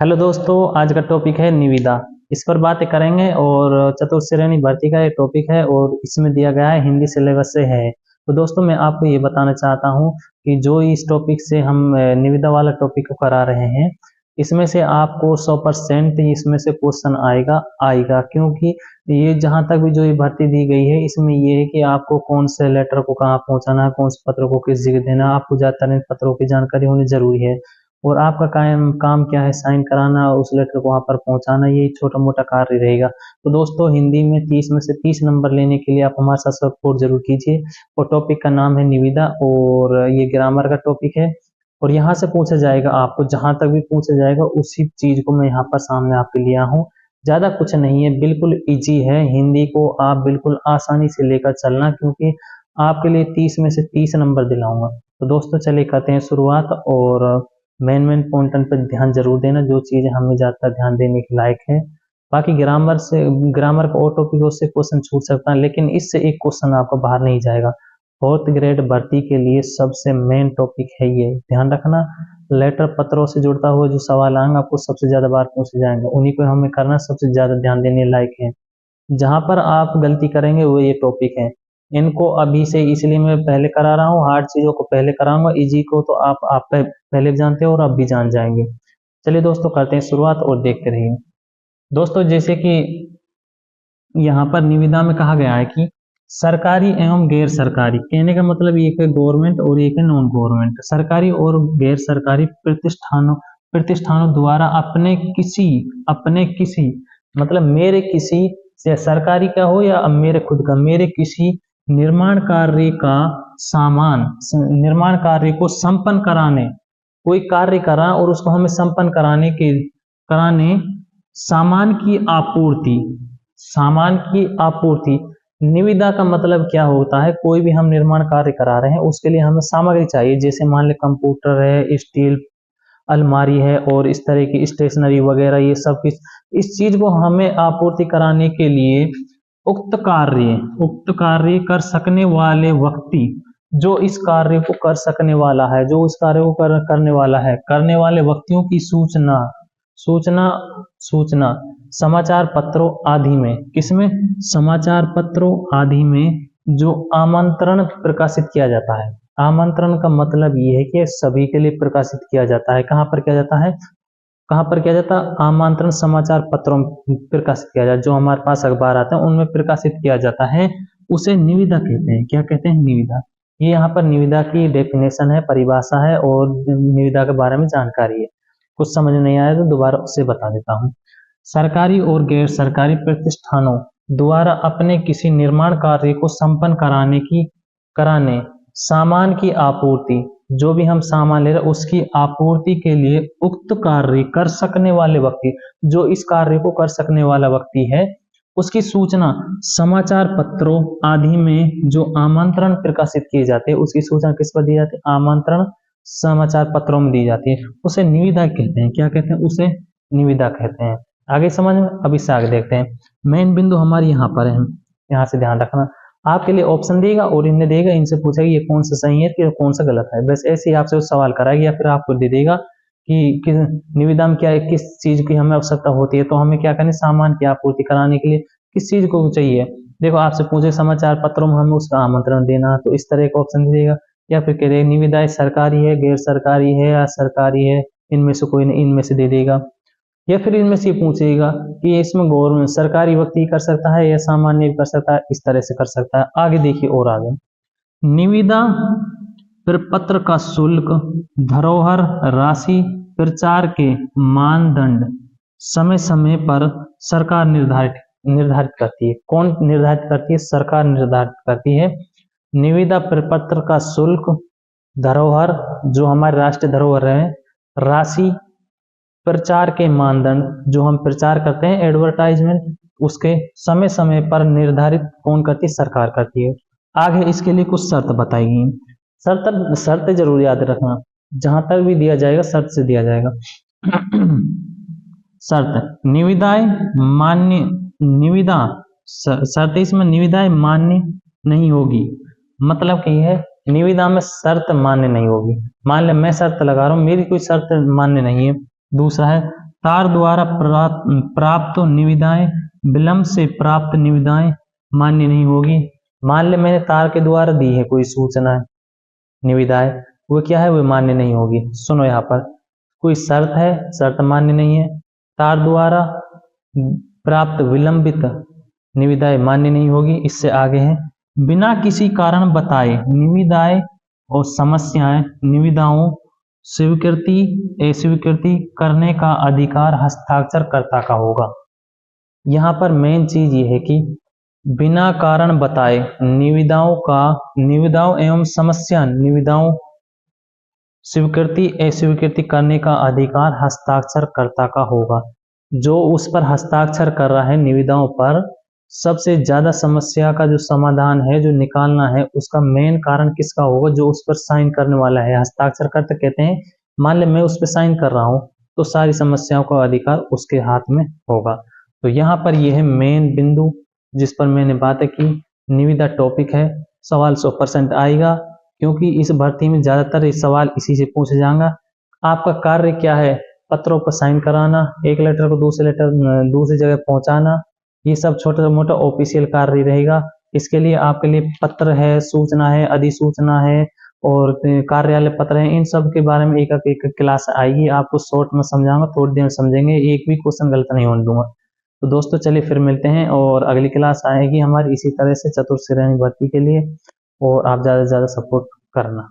Hello दोस्तों, आज का टॉपिक है निविदा। इस पर बातें करेंगे और चतुर्थ श्रेणी भर्ती का ये टॉपिक है और इसमें दिया गया है हिंदी सिलेबस से है। तो दोस्तों मैं आपको ये बताना चाहता हूँ कि जो इस टॉपिक से हम निविदा वाला टॉपिक को करा रहे हैं, इसमें से आपको 100% इसमें से क्वेश्चन आएगा आएगा क्योंकि ये जहाँ तक भी जो ये भर्ती दी गई है इसमें ये है कि आपको कौन से लेटर को कहाँ पहुँचाना है, कौन से पत्र को किस जगह देना है, आपको ज़्यादातर इन पत्रों की जानकारी होनी जरूरी है। और आपका काम क्या है, साइन कराना, उस लेटर को वहां पर पहुंचाना, ये छोटा मोटा कार्य रहेगा। तो दोस्तों हिंदी में 30 में से 30 नंबर लेने के लिए आप हमारे साथ सपोर्ट जरूर कीजिए। और टॉपिक का नाम है निविदा और ये ग्रामर का टॉपिक है। और यहाँ से पूछा जाएगा, आपको जहां तक भी पूछा जाएगा उसी चीज को मैं यहाँ पर सामने आपके लिया हूँ। ज्यादा कुछ नहीं है, बिल्कुल इजी है। हिंदी को आप बिल्कुल आसानी से लेकर चलना क्योंकि आपके लिए 30 में से 30 नंबर दिलाऊंगा। तो दोस्तों चलिए करते हैं शुरुआत और मेन पॉइंट पर ध्यान जरूर देना, जो चीज़ हमें ज़्यादा ध्यान देने के लायक है। बाकी ग्रामर का और टॉपिक उससे क्वेश्चन छूट सकता है, लेकिन इससे एक क्वेश्चन आपका बाहर नहीं जाएगा। फोर्थ ग्रेड भर्ती के लिए सबसे मेन टॉपिक है, ये ध्यान रखना। लेटर पत्रों से जुड़ता हुआ जो सवाल आएंगे आपको सबसे ज्यादा बार पूछे जाएंगे, उन्हीं को हमें करना सबसे ज्यादा ध्यान देने लायक है। जहां पर आप गलती करेंगे वो ये टॉपिक है। इनको अभी से इसलिए मैं पहले करा रहा हूँ, हार्ड चीजों को पहले कराऊंगा, इजी को तो आप पहले भी जानते हो और अब भी जान जाएंगे। चलिए दोस्तों करते हैं शुरुआत और देखते रहिए। दोस्तों जैसे कि यहाँ पर निविदा में कहा गया है कि सरकारी एवं गैर सरकारी, कहने का मतलब एक है गवर्नमेंट और एक है नॉन गवर्नमेंट। सरकारी और गैर सरकारी प्रतिष्ठानों द्वारा अपने किसी मतलब मेरे किसी से, सरकारी का हो या मेरे खुद का, मेरे किसी निर्माण कार्य को संपन्न कराने, कोई कार्य करा और उसको हमें संपन्न कराने सामान की आपूर्ति। निविदा का मतलब क्या होता है, कोई भी हम निर्माण कार्य करा रहे हैं उसके लिए हमें सामग्री चाहिए, जैसे मान ले कंप्यूटर है, स्टील अलमारी है और इस तरह की स्टेशनरी वगैरह, ये सब कुछ इस चीज को हमें आपूर्ति कराने के लिए उक्त कार्य कर सकने वाले व्यक्ति, जो इस कार्य को कर सकने वाला है, जो उस कार्य को करने वाला है, करने वाले व्यक्तियों की सूचना समाचार पत्रों आदि में, किसमें, समाचार पत्रों आदि में जो आमंत्रण प्रकाशित किया जाता है। आमंत्रण का मतलब ये है कि सभी के लिए प्रकाशित किया जाता है। कहाँ पर किया जाता है, आमंत्रण समाचार पत्रों में प्रकाशित किया जाता है, जो हमारे पास अखबार आते हैं उनमें प्रकाशित किया जाता है, उसे निविदा कहते हैं। क्या कहते हैं, निविदा। ये यहाँ पर निविदा की डेफिनेशन है, परिभाषा है और निविदा के बारे में जानकारी है। कुछ समझ नहीं आया तो दोबारा उसे बता देता हूँ। सरकारी और गैर सरकारी प्रतिष्ठानों द्वारा अपने किसी निर्माण कार्य को संपन्न कराने सामान की आपूर्ति, जो भी हम सामान ले रहे उसकी आपूर्ति के लिए उक्त कार्य कर सकने वाले व्यक्ति, जो इस कार्य को कर सकने वाला व्यक्ति है, उसकी सूचना समाचार पत्रों आदि में जो आमंत्रण प्रकाशित किए जाते हैं, उसकी सूचना किस पर दी जाती है, आमंत्रण समाचार पत्रों में दी जाती है, उसे निविदा कहते हैं। क्या कहते हैं, उसे निविदा कहते हैं। आगे समझ में, अब इससे आगे देखते हैं। मेन बिंदु हमारे यहाँ पर है, यहाँ से ध्यान रखना। आपके लिए ऑप्शन देगा और इन्हें देगा, इनसे पूछेगा ये कौन सा सही है कि कौन सा गलत है, बस ऐसे ही आपसे सवाल कराएगी या फिर आपको दे देगा कि निविदा में क्या, किस चीज की हमें आवश्यकता होती है। तो हमें क्या करना, सामान की आपूर्ति कराने के लिए किस चीज को चाहिए। देखो आपसे पूछे समाचार पत्रों में हमें उसका आमंत्रण देना, तो इस तरह का ऑप्शन देगा। या फिर कह रहे निविदा सरकारी है, गैर सरकारी है या सरकारी है, इनमें से कोई नहीं, इनमें से दे देगा। या फिर इनमें से पूछेगा कि इसमें गवर्नमेंट सरकारी व्यक्ति कर सकता है या सामान्य भी कर सकता है, इस तरह से कर सकता है। आगे देखिए और आगे, निविदा प्रपत्र का शुल्क, धरोहर राशि, प्रचार के मानदंड समय समय पर सरकार निर्धारित करती है। कौन निर्धारित करती है, सरकार निर्धारित करती है। निविदा प्रपत्र का शुल्क, धरोहर जो हमारे राष्ट्रीय धरोहर है, राशि, प्रचार के मानदंड जो हम प्रचार करते हैं एडवर्टाइजमेंट, उसके समय समय पर निर्धारित कौन करती है, सरकार करती है। आगे इसके लिए कुछ शर्त बताई गई। शर्त जरूर याद रखना, जहां तक भी दिया जाएगा शर्त से दिया जाएगा। शर्त, शर्त इसमें निविदाएं मान्य नहीं होगी। मतलब कि है निविदा में शर्त मान्य नहीं होगी। मान ले मैं शर्त लगा रहा हूं, मेरी कोई शर्त मान्य नहीं है। दूसरा है तार द्वारा प्राप्त निविदाएं विलंब से प्राप्त निविदाएं मान्य नहीं होगी। मान ले मैंने तार के द्वारा दी है कोई सूचना निविदाएं, वो क्या है, वो मान्य नहीं होगी। सुनो यहाँ पर कोई शर्त है, शर्त मान्य नहीं है। तार द्वारा प्राप्त विलंबित निविदाएं मान्य नहीं होगी। इससे आगे है बिना किसी कारण बताए निविदाएं और समस्याएं निविदाओं स्वीकृति अस्वीकृति करने का अधिकार हस्ताक्षरकर्ता का होगा। यहाँ पर मेन चीज ये है कि बिना कारण बताए निविदाओं एवं समस्या निविदाओं स्वीकृति अस्वीकृति करने का अधिकार हस्ताक्षरकर्ता का होगा। जो उस पर हस्ताक्षर कर रहा है निविदाओं पर, सबसे ज्यादा समस्या का जो समाधान है जो निकालना है उसका मेन कारण किसका होगा, जो उस पर साइन करने वाला है। हस्ताक्षरकर्ता कहते हैं मान ले मैं उस पर साइन कर रहा हूं तो सारी समस्याओं का अधिकार उसके हाथ में होगा। तो यहाँ पर यह है मेन बिंदु जिस पर मैंने बातें की। निविदा टॉपिक है, सवाल 100% आएगा क्योंकि इस भर्ती में ज्यादातर इस सवाल इसी से पूछे जाएगा। आपका कार्य क्या है, पत्रों पर साइन कराना, एक लेटर को दूसरी जगह पहुंचाना, ये सब छोटा मोटा ऑफिशियल कार्य रहेगा। इसके लिए आपके लिए पत्र है, सूचना है, अधिसूचना है और कार्यालय पत्र है, इन सब के बारे में एक क्लास आएगी। आपको शॉर्ट में समझाऊंगा, थोड़ी देर में समझेंगे, एक भी क्वेश्चन गलत नहीं होने दूंगा। तो दोस्तों चलिए फिर मिलते हैं और अगली क्लास आएगी हमारी इसी तरह से चतुर्थ श्रेणी भर्ती के लिए, और आप ज़्यादा से ज़्यादा सपोर्ट करना।